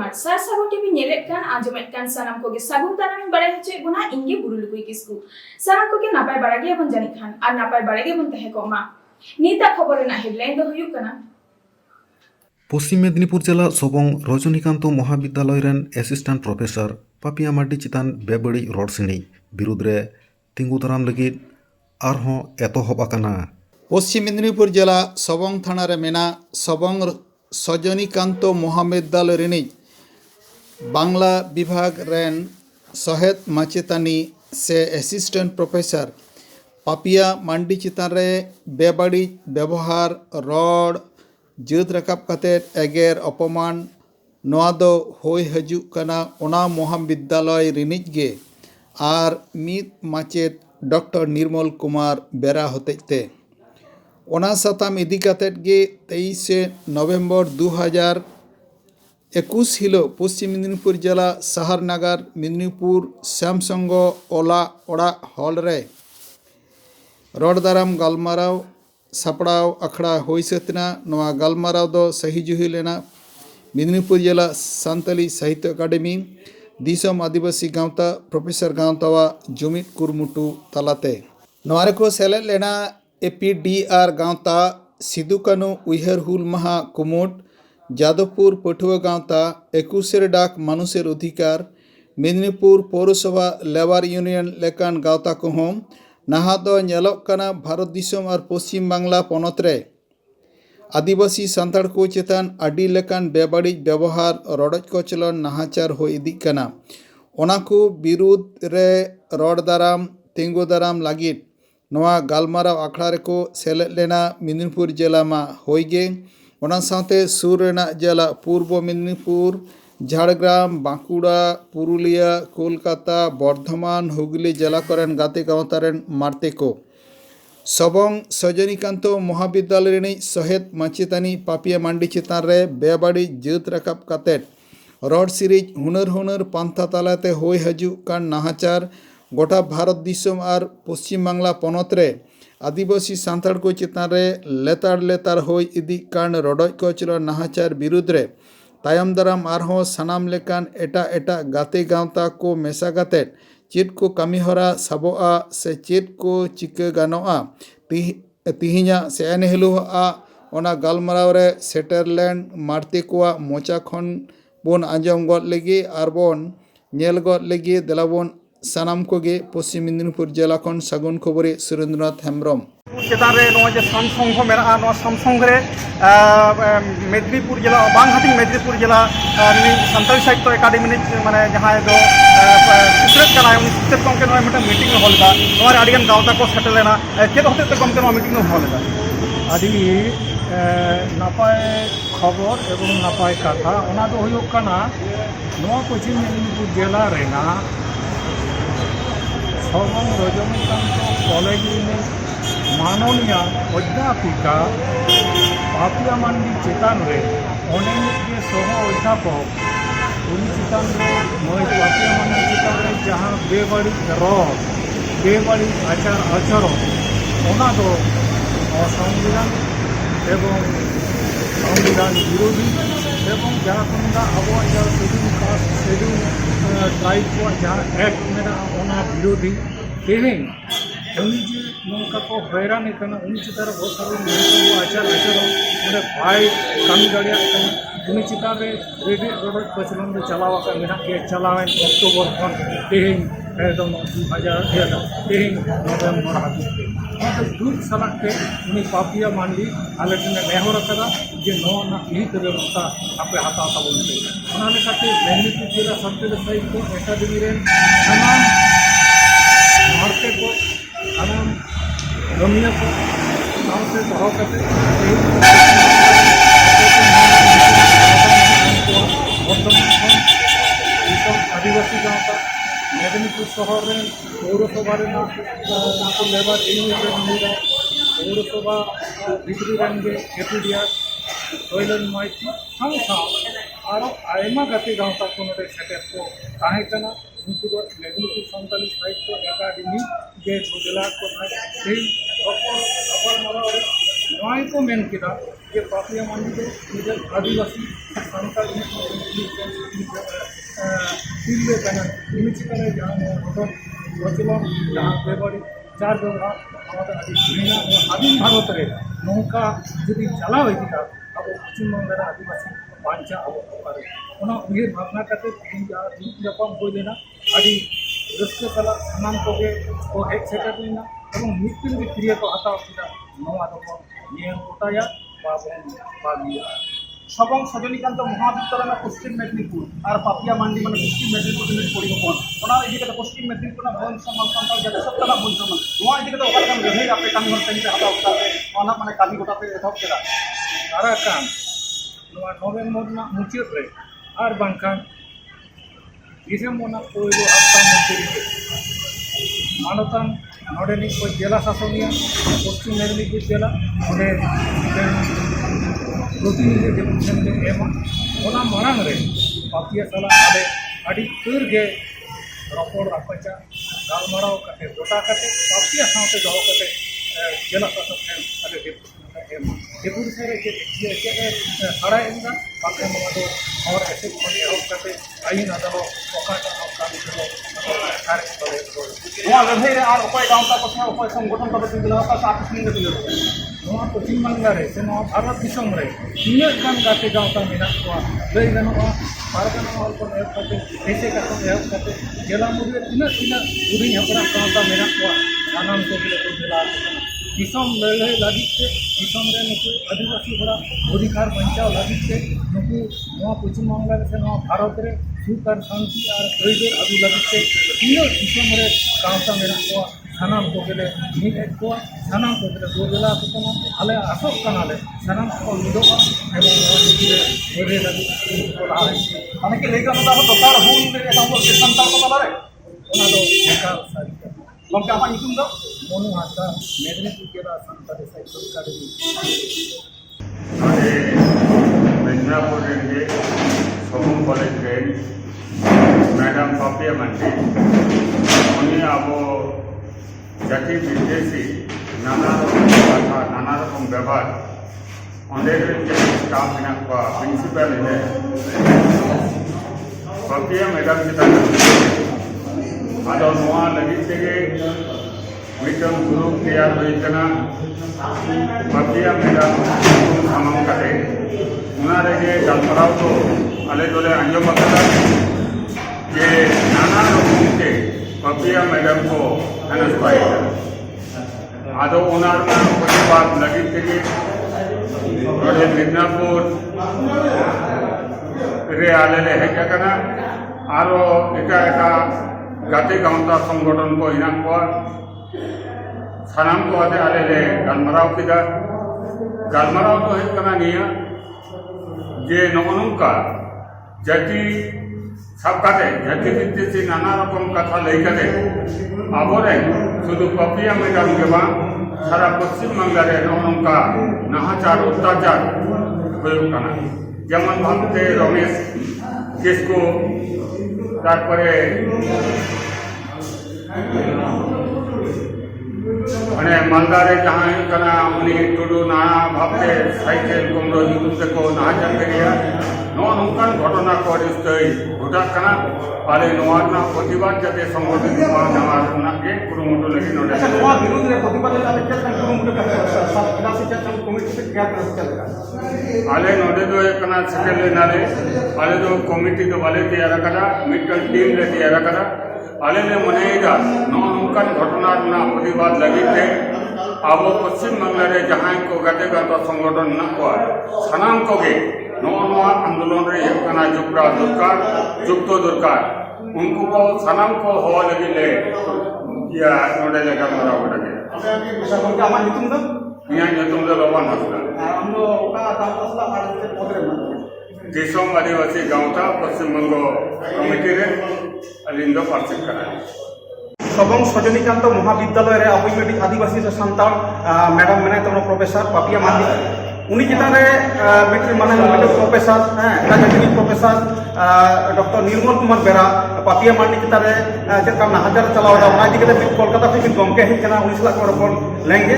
जोहार सार सागुन टीवी नेलेट कान आंजमेट कान सानाम कोगे सागुन तानाम बड़ाय हचे गुना इंगे बुरुलुकुई किसकु सानाम कोगे नापाय बारागे बन जानि खान आर नापाय बारागे बन तहे कोमा नीता खबर ना हेडलाइन दो हुयुक काना पश्चिम मेदिनीपुर जिला सबंग रजनीकांत महाविद्यालय रेन एसिस्टेंट प्रोफेसर पापिया मार्डी चितान बेबड़ी रड़ सिनी विरुद्ध रे तिंगु दाराम लगिद आरहों एतोहब आकाना। पश्चिम मेदिनीपुर जिला सबंग थाना रे मेना सबंग रजनीकांत महाविद्यालय रिनिज बांग्ला विभाग रेन सहेत माचेतानी से एसिस्टेंट प्रोफेसर पापिया मांडी चितान रे बेबड़ी व्यवहार रड़ जत रकाब कते एगेर अपमान नोआ दो होय हजुक कना ओना महाविद्यालय रिनिज गे आर मित माचेत डॉक्टर निर्मल कुमार बेरा होतेते ओना साताम इदी कतेत गे 23 नवंबर 2021 हिलो पश्चिम मेदिनीपुर जिला शहर नगर मेदिनीपुर श्यामसंग ओला ओड़ा हॉल रे रड़ दाराम गालमाराव सापड़ाव अखड़ा होई सतना नोआ गालमाराव दो सही जुही लेना मेदिनीपुर जिला सान्ताली साहित्य अकाडेमी दिसम आदिवासी गांवता प्रोफेसर गांवतावा जुमित कुरमुटु तलाते नोआ रेको सेलेद लेना एपीडीआर गांवता सिदु कानू उइहर हुल महा कुमुट जादवपुर पटुआ गांवता 21 डाक मानुषेर अधिकार मेदिनीपुर पौरसभा लेबर यूनियन लेकान गांवता कोहों नाहा दो नेलोक काना भारत दिसम और पश्चिम बांग्ला पनत रे आदिवासी सांताड़ को चेतान आडी लेकान बेबाड़ी व्यवहार रड़ज कचलन नाहाचार हो इदी काना ओना को विरुद्ध रे रड़ दाराम तिंगु दाराम लागिद नोआ गालमाराव आखड़ा रेको सेलेद लेना मेदिनीपुर जिला मा होइगे ओना साथे सुर रेना जिला पूर्व मेदिनीपुर झाड़ग्राम बांकुड़ा पुरुलिया कोलकाता बर्धमान हुगली जिला करेन गाते गांवतारेन मारते को सबंग रजनीकांत महाविद्यालय रेनी सहेत माचेतानी पापिया मांडी चितान रे बेबाड़ी जत रकाब कातेट रड़ सिरिज हुनर हुनर पांथा तालाते होय हजुक कान नाहाचार गोटा भारत दिसम और पश्चिम बांग्ला पनत रे आदिवासी सांताड़ को चितान रे लेतार लेतार होय इदी कान रडज कचलन नाहाचार विरुद्ध रे तायम दाराम आरहों सानाम लेकान एटा एटा गाते गांवता को मेसा कातेट चेद को कामीहरा साबोआ से चेद को चिका गानोआ तिहिना से एनहेलुआ ओना गालमाराव रे सेटरलैंड मारते कोआ मोचा खन बोन आंजम गद लेगे आर बोन नेल गद लेगे देलाबोन सानाम कोगे पश्चिम मेदिनीपुर जिला खन सागुन खबरे सुरेंद्रनाथ हेम्ब्रम चेतान रे नो जे सामसंग मेना नो सामसंग रे मेदिनीपुर जिला बांग हाटिंग मेदिनीपुर जिला सान्ताली साहित्य एकाडेमी माने जहां दो सुसरेत कना उनी सुसरेत गमके नो मिटा मीटिंग होलदा नोर आडिगन गावता को सेटल लेना चेद होते ते गमके नो मीटिंग होलदा आदि नापाय खबर एवं नापाय कथा ओना दो हुयुक कना नो पश्चिम मेदिनीपुर जिला रेना सबंग रजनीकांत कॉलेज में माननीय अध्यापिका पापिया मांडी चितान रे अनेक सह अध्यापक उन चितान रे मई पापिया मांडी चितान रे जहाँ बेबाड़ी रड़ बेबाड़ी आचार आचरण ओना दो असंविधान एवं संविधान विरोधी एवं जहाँ को अब शेड्यूल कास्ट शेड्यूल ट्राइब को जहाँ एक्ट मेना ओना विरोधी तेहें उन नौका को हैरान उन चितार बहुत सारे आचार आचरण मैं भाई कमी दाड़ा उन चितान रेडी रड़ कचलन चलाव के चलावें अक्टोबर खन तेहें एकदम 2000 तेहें नवेम्बर हाबी दुख सलाते उनी पापिया मांडी आले नेहर जे नोना निहित व्यवस्था आपे हाथा ताबोनते मेदिनीपुर जिला सान्ताली साहित्य एकाडेमी रेन सानाम मारते को सानाम रमिया को सामसे दहो कते आदिवासी गांवता मेदिनीपुर शहर में पौरसभा लेबर यूनियन पौरसभा भितरी रेंगे एपीडीआर सोयलन माइती साव साव और आयमा गाते गांवता को नोडे सेटेप को ताहे कना उनको दो मेदिनीपुर सान्ताली साहित्य एकाडेमी जे जिला को ना सेही अपर मरा नवा को मेन किया जे पापिया मांडी दो निजे आदिवासी सानताल तिरले कना इनि चिकरे जहां होटल वचलम जहां बेबड़ी चार जगह আমাদের আদিবাসী স্বাধীন ভারতের নৌকা যদি চালাও ইদিকা আবো পশ্চিমবঙ্গের আদিবাসী বাঞ্চা আবো পারে ওনা উইর ভাবনা কাতে তিন রকম হই লেনা আদি রস্কে সালা সানাম কোগে ও হেড সেটার লেনা এবং মিটিং দি ক্রিয়া তো হাতাও কিনা নওয়া রকম নিয়ম কোটায়া বা বাগিয়া সবং সজনীকান্ত মহাবিদ্যালয় পশ্চিম মেদিনীপুর আর পাপিয়া মান্ডি মানে পশ্চিম মেদিনীপুর পরিবহন ওনা ইদিকে পশ্চিম মেদিনীপুর ভবন সমাজ সান্তাল জাতি সপ্তাহ ভবন সমাজ নোয়া ইদিকে ওখানে রেহে আপনি কামি করতে হাতাও কাতে ওনা মানে কামি গোটাতে এথক কেরা তারা কাম নওয়া নভেম্বর না মুচিত রে আর বাংখান ডিসেম্বর না পয়লো হপ্তাহ মধ্যে মানতাম নডেনিক জেলা শাসনিয়া পশ্চিম মেদিনীপুর জেলা ওদের প্রতিনিধি যেমন এমা ওনা মারাং রে পাপিয়া সালা আলে আডি তুর গে রপড় রাপাচা গালমারাও কাতে গোটা কাতে পাপিয়া সাথে দহ কাতে জেলা শাসক ঠেন আলে এমা deputy sir সারা এমনা পাকে আমাদের और ऐसे एहब करते आईन आदाলত অকাটা কাজ করলো কাজ করে নোয়া লড়াই রে আর উপায় গাঁওতা কথা উপায় সংগঠন তবে দিলা তা সাথে নিয়ে দিল नवा पश्चिम बंगा रे से नवा भारत दिसम रे तीन गान गाते गाँवता मेना को लई गानों पारगना हॉल को एहब करते ऐसे करते एहब करते जिला मुझे तीन उड़ी हपरा गाँवता मेना को सानाम को बिले को जिला दिसम लड़ाई लगी से दिसम रे नुकु आदिवासी बड़ा अधिकार बचाव लगी से नुकु नवा पश्चिम बंगा से नवा भारत रे सुख और शांति और दैदेर आगु लगी से तीन दिसम रे गाँवता मेना को सानाम को बिले मिट को सानाम को बिले दो जिला को आले आसक कनाले सानाम को मिदोगा एवं गोरे लगी को लाए মানে কি লেগা মতো দরকার হুন রে এটা বলতে সন্তান কথা লারে ओना दो एका सारी গমকে আমার নিকুম দাও मोनू हाथा मेदिनीपुर जिला संताल साहित्य अकादमी अरे मिदनापुर के सोम कॉलेज के मैडम पापिया मांडी उन्हें अब जाति विदेशी नाना रकम कथा नाना रकम व्यवहार अंदर स्टाफ मेना प्रिंसिपल है पापिया मैडम चितान आदो नोआ लगी तेगे मिटन ग्रुप तैयार होइकना पापिया मैडम सामम कते उना रेगे गलपराव तो आले दोले अंजम अकदा जे नाना रकम के पापिया मैडम को हनस पाए आदो उनार ना प्रतिवाद लगी तेगे और मिदनापुर रे आले ले हेका कना आरो एका एका गाते गाँवता संगठन को हिना को सानाम को आते आले ले गलमराव किदा गलमराव तो है कना निया जे नमनुका जाति सब काते जाति वित्ते से नाना रकम कथा लई काते आबोरे शुद्ध पापिया मैडम के बा सारा पश्चिम बंगा रे नमनुका नाहाचार अत्याचार होयो कना जेमन भाबते रमेश किसको तारपरे माने मालदारे जहाँ कना उनी टुडू नाना भाबते साइकेल कुमरो युद्ध से को नाहाचार करिया नो नौकान घटना को दिस्तई घटा कना पाले नोआना प्रतिवाद जाते संगठन मा नामारना के कुरुमुटो लगी नोडे আচ্ছা নোয়া বিরুদ্ধে প্রতিবাদ জাতে কেন কুরুমুটো সব ক্লাসে চলন কমিটি से क्या कर चलेगा आले नोडे दो कना सेकेंड नाले आले दो कमिटी दो वाले तैयार करा मिटल टीम ले तैयार करा आले ने मनेगा नो नौकान घटना ना प्रतिवाद लगी थे अब पश्चिम बंगा रे जहाँ को गते गत संगठन ना को सानाम को गे नो आंदोलन रे कना जुपरा दरकार जुक्तो दरकार उनको को सानाम को हवा लगी ले या नोडे जगह मरा बड़ा के আচ্ছা গমকে আমার নিকুম দাও यहाँ जो तुम लोग लोगों हंसला আমরা ওকা দাম আসলা আর পদরে दिसोम आदिवासी गाँवता पश्चिम बंगो कमिटी रे अलिंदो पार्टिसिपेट करा সবং সজনীকান্ত মহাবিদ্যালয়ের আবৈমেটিক আদিবাসী সান্তাল ম্যাডাম মেনে তোমরা প্রফেসর পাপিয়া মান্ডি উনি চিতারে মানে প্রফেসর হ্যাঁ একাডেমিক প্রফেসর ডক্টর নির্মল কুমার বেরা পাপিয়া মান্ডি চিতারে যেটা নাহাজার চালাও ওনা ইদি কাতে কলকাতা থেকে গমকে হেজনা উনি সালা করে রপর লেঙ্গে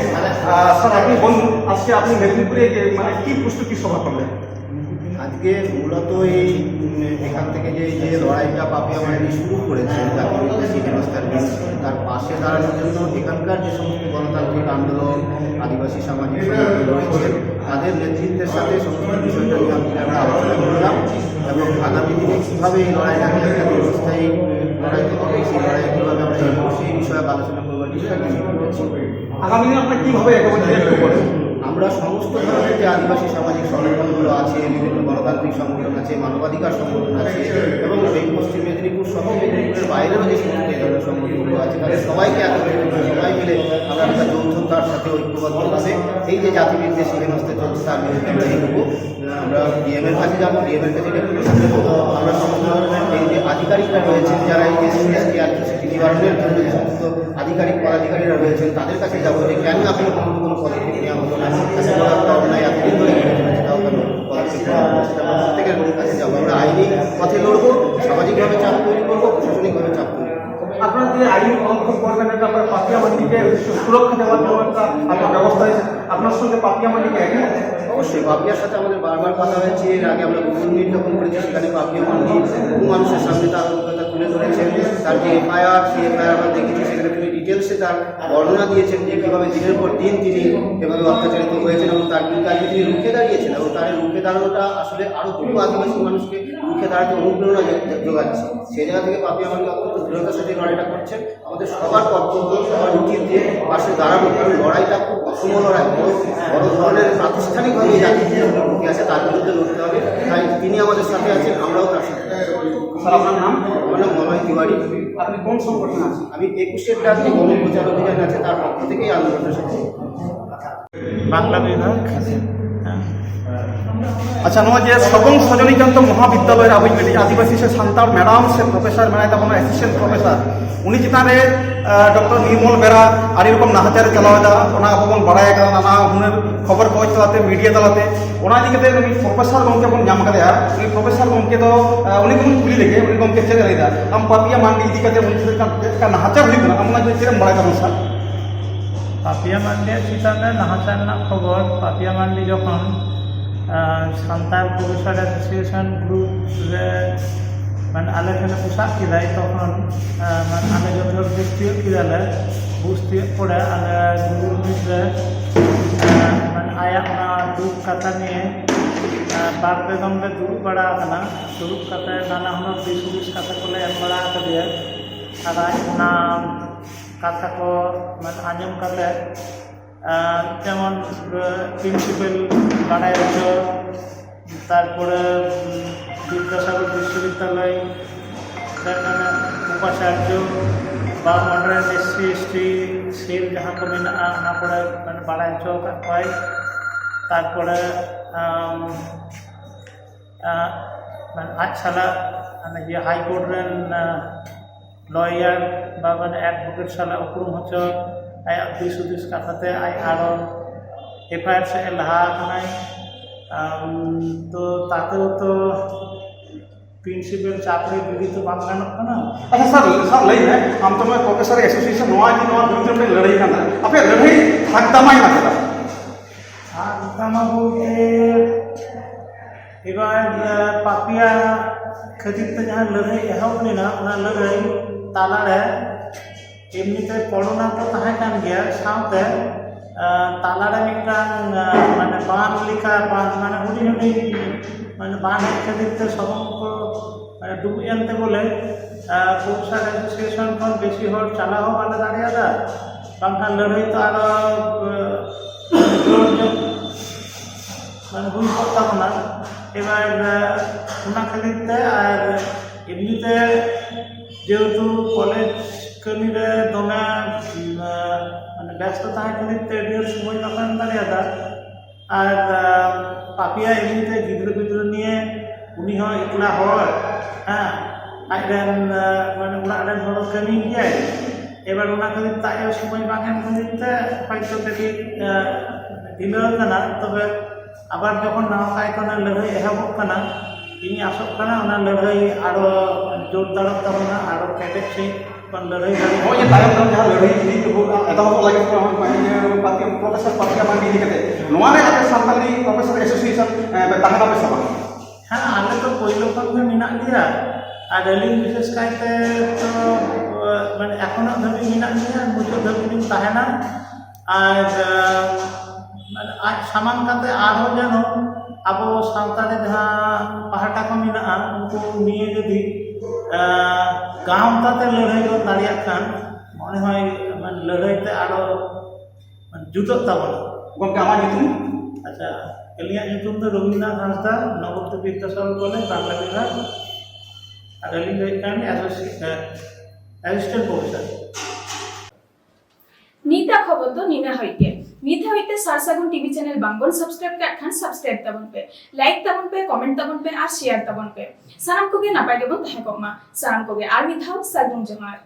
স্যার আপনি বলুন আজকে আপনি মেদিনীপুরে মানে কি প্রস্তুতি সভা করলেন? আজকে মূলত এই এখান থেকে যে লড়াইটা পাপিয়া মান্ডি শুরু করেছে জাতীয় বিদ্বেষী হেনস্থার বিরুদ্ধে তার পাশে দাঁড়ানোর জন্য এখানকার যে সমস্ত গণতান্ত্রিক আন্দোলন আদিবাসী সামাজিক সংগঠন রয়েছেন তাদের নেতৃত্বের সাথে সমস্ত বিষয়টা নিয়ে আমরা আলোচনা করলাম এবং আগামী দিনে কীভাবে এই লড়াইটাকে একটা দীর্ঘস্থায়ী লড়াইতে হবে সেই লড়াই কীভাবে আমরা সেই বিষয়ে আলোচনা করবার বিষয়টা করেছি। আগামী দিনে আপনার কীভাবে এগোবেন করেন? আমরা সমস্ত ধরনের যে আদিবাসী সামাজিক সংগঠনগুলো আছে, বিভিন্ন গণতান্ত্রিক সংগঠন আছে, মানবাধিকার সংগঠন আছে এবং এই পশ্চিম মেদিনীপুর সহ মেদিনীপুরের বাইরেও যে সমস্ত এই ধরনের সংগঠনগুলো আছে তাদের সবাইকে একত্রিত করে সবাই মিলে আমরা একটা যৌথতার সাথে ঐক্যবদ্ধভাবে এই যে জাতিবিদ্বেষী হেনস্থা চলছে তার বিরুদ্ধে আমরা এগোবো। আমরা ডিএমের কাছে যাবো, ডিএমের কাছে ডেপুটেশন দেবো। আমরা সমস্ত ধরনের এই যে আধিকারিকরা রয়েছেন যারা এই এসসি এসটি আদিবাসী নিবারণের জন্য যে সমস্ত আধিকারিক পদাধিকারীরা রয়েছেন তাদের কাছে যাবো যে কেন আসলে কোনো পদক্ষেপ নেওয়া হতো না, অন্যায় এতদিন ধরে সেটাও কেন পদক্ষেপ নেওয়া হতো সেটা আমরা প্রত্যেকের কাছে যাবো। আমরা আইনি পথে লড়বো, সামাজিকভাবে চাপ তৈরি করবো, প্রশাসনিকভাবে চাপ তৈরি করবো। আপনারা যে আইন পদক্ষেপ করবেন এটা আপনার পাপিয়া মান্ডিকে সুরক্ষা দেওয়ার জন্য একটা আপনার ব্যবস্থা হয়েছে, আপনার সঙ্গে পাপিয়া মান্ডিকে একই আছে? অবশ্যই পাপিয়ার সাথে আমাদের বারবার কথা হয়েছে। এর আগে আমরা গুগল মিট যখন করেছি সেখানে পাপিয়া মান্ডি বহু মানুষের সামনে তার অভিজ্ঞতা তুলে ধরেছেন। তার যে এফআইআর সেই এফআইআর আমরা দেখেছি, সেখানে তিনি ডিটেলসে তার বর্ণনা দিয়েছেন যে কীভাবে দিনের পর দিন তিনি এভাবে অত্যাচারিত হয়েছেন এবং তার বিরুদ্ধে আজকে তিনি রুখে দাঁড়িয়েছেন এবং তার রুখে দাঁড়ানোটা আসলে আরও বহু আদিবাসী মানুষকে রুখে দাঁড়াতে অনুপ্রেরণা যোগাচ্ছে। সেই জায়গা থেকে পাপিয়া মান্ডি অত্যন্ত দৃঢ়তার সাথে লড়াইটা করছেন। আমাদের সবার কর্তব্য, সবার উচিত যে পাশে দাঁড়ানো, কারণ লড়াইটা খুব অসম লড়াই, বড় ধরনের প্রাতিষ্ঠানিকভাবে জাতি ঢুকে আছে তার বিরুদ্ধে লড়তে হবে। তাই তিনি আমাদের সাথে আছেন, আমরাও তার সাথে আছি। স্যার আপনার নাম? আমার নাম মলয় তিওয়ারি। আপনি কোন সংগঠন আছেন? আমি 21 ডাক যে গণপ্রচার অভিযান আছে তার পক্ষ থেকেই আন্দোলনের সাথে বাংলা বিভাগ। আচ্ছা নয় যে সবং সজনীকান্ত মহাবিদ্যালয়ের আদিবাসী সে সান্তাল ম্যাডাম সে প্রফেসর মেনায় তখন অ্যাসিস্ট্যান্ট প্রফেসর উনি চিতারে ডক্টর নির্মল বেরা আর এরকম নাহাচারে চালাওয়া ওনা আবন বাড়ায় কারণ নানা হুনের খবর কাগজ তালাতে মিডিয়া তালাতে ওনা দিকে উনি প্রফেসর গমকে বন ᱧᱟᱢ ᱠᱟᱫᱮᱭᱟ উনি প্রফেসর গমকে তো উনি কোন কুলি লেগে উনি গমকে ছেড়ে লেদা আম পাপিয়া মান্ডি ইদি কাতে উনি ᱪᱮᱫ নাহাচার ᱦᱩᱭᱩᱜ ᱠᱟᱱᱟ ᱟᱢ ᱚᱱᱟ ᱪᱮᱫ ᱮᱢ ᱵᱟᱲᱟᱭ ᱛᱟᱵᱚᱱ ᱥᱟᱨ? পাপিয়া মান্ডি চিতান রে নাহাচার রᱮᱱᱟᱜ খবর পাপিয়া মান্ডি যখন সান্তাল প্রফেসর অ্যাসোসিয়েশন গ্রুপ রে মানে আলে ঠেনে পোশাক কিদাই তখন মানে আলে যত বুঝতে কিদালে বুঝতে পড়ে আলে গুরুর মিত্রে মানে আয়া ওনা দুঃখ কথা নিয়ে বার পে দমে দুড়ুব বাড়া আকানা দুড়ুব কাতে নানা হুনার দিস কথা কোলে এম বাড়া আকাদিয়া আর ওনা কথা কো মানে আঞ্জম কাতে যেমন প্রিন্সিপাল বানায় হচ্ছে, তারপরে বিদ্যাসাগর বিশ্ববিদ্যালয় মানে উপাচার্য বা মডার্ন এসসি এসটি সেল যাহা কো মেনাᱜᱼᱟ ᱚᱱᱟ ᱠᱚᱨᱮ মানে বাড়ায় হচ্ছে ᱟᱠᱟᱫ ᱠᱚᱣᱟᱭ। তারপরে মানে আজ সালাᱜ মানে যে হাইকোর্ট রেন লয়ার বা মানে অ্যাডভোকেট সালাᱜ উপরুম হচ্ছে আয়াত দিস হুদিস কাথাতে আই আরও এফআইআর সে লাহা আকানাই। তো তাতেও তো প্রিন্সিপাল চাকরি বিরুদ্ধে বাং গাनोग ᱠᱟᱱᱟ। अच्छा सर सर लई है हम तो मैं प्रोफेसर एसोसिएशन नोआ जी नोआ विरुद्ध में लड़ाई करना अपने लड़ाई हक दामाई ना करा दामा बोलते এবার পাপিয়া খাতিরতে যাহা লড়াই এহব লেনা ওনা লড়াই তালারে এমনিতে করোনা তো তাহে কান গিয়া সাথে তালারে মিটাং মানে বান লেখা বান মানে হুডি হুডি মানে বান খাতিরতে সবং কো মানে ডুবিয়ানতে বলে প্রফেসর অ্যাসোসিয়েশন খন বেশি হর চালাও বালে দাঁড়িয়াদা বাংখান লড়াই তো আরো মানে হুই করতাম না। এবার ওনা খাতিরতে আর এমনিতে যেহেতু কলেজ কর্মীরা দমে মানে ব্যস্ত তাহে খাতিরতে ঢের সময় বাকান দাঁড়িয়াদা আর পাপিয়া এমনিতে গিদ্রা নিয়ে উনি হয় একলা হয় হ্যাঁ আজরেন মানে ওনার রেন হড় কামি গিয়ায়। এবার ওনা খাতির তাইও সময় বাঙেন খাতিরতে হয়তো দেখি ঢিলা কানা। তবে আবার যখন নাও কায়তনা লড়াই এহবক কানা ইনি আসক কানা ওনা লড়াই আরো জোরদারক তাবনা আরো কেটেক সেই কোন লড়াই ᱱᱚᱜᱼᱚᱭ ᱡᱮ ᱛᱟᱭᱚᱢ ᱫᱟᱨᱟᱢ ᱡᱟᱦᱟᱸ ᱞᱟᱹᱲᱦᱟᱹᱭ ᱤᱫᱤ ᱮᱛᱚᱦᱚᱵ ᱞᱟᱹᱜᱤᱫ ᱯᱨᱚফᱮᱥᱚᱨ ᱯᱟᱛᱤᱭᱟ ᱢᱟᱱᱰᱤ ᱤᱫᱤ ᱠᱟᱛᱮ ᱱᱚᱣᱟ ᱨᱮ ᱟᱯᱮ ᱥᱟᱱᱛᱟᱞᱤ ᱯᱨᱚফᱮᱥᱚᱨ ᱮᱥᱳᱥᱤᱭᱮᱥᱚᱱ ᱛᱟᱦᱮᱱᱟᱯᱮ ᱥᱮ ᱵᱟᱝ? হ্যাঁ আলে তো পয়লো ᱠᱷᱚᱱ ᱜᱮ ᱢᱮᱱᱟᱜ ᱞᱮᱭᱟ আর ᱟᱹᱞᱤᱧ ᱵᱤᱥᱮᱥ ᱠᱟᱭᱛᱮ তো মানে এখনো ধাবি মেনাᱜ ᱞᱤᱧᱟ মুᱪᱟᱹᱫ ধাবি ᱞᱤᱧ ᱛᱟᱦᱮᱱᱟ আর মানে আজ সামান কাতে আরো যেন আবো সাঁওতালি যাহা পাহাটা কো মেনাᱜᱼᱟ উনকু নিয়ে যদি গাঁওতাতে লড়াই ᱵᱚᱱ ᱫᱟᱲᱮᱭᱟᱜ ᱠᱷᱟᱱ মনে হয় মানে লড়াইতে আরো মানে জুতোᱜ ᱛᱟᱵᱚᱱᱟ। ᱜᱚᱢᱠᱮ ᱟᱢᱟᱜ ᱧᱩᱛᱩᱢ? আচ্ছা ᱟᱹᱞᱤᱧᱟᱜ ᱧᱩᱛᱩᱢ ᱫᱚ ᱨᱚᱵᱤᱱᱫᱨᱚᱱᱟথ ᱦᱟᱸᱥᱫᱟ নবদ্বীপ বিদ্যাসাগর কলেজ বাংলা বিভাগ আর আলিং ᱦᱩᱭᱩᱜ ᱠᱟᱱ অ্যাসিস্ট্যান্ট প্রফেসর। नीता खबर तो नीना होइते नीता होइते सारसागुन टीवी चैनल बांगबन सब्सक्राइब का खान सब्सक्राइब तबन पे लाइक तबन पे कमेंट तबन पे और शेयर तबन पे साराम को के नापाय गेबन तहे कोमा साराम को के आर मिथाव सागुन जहार।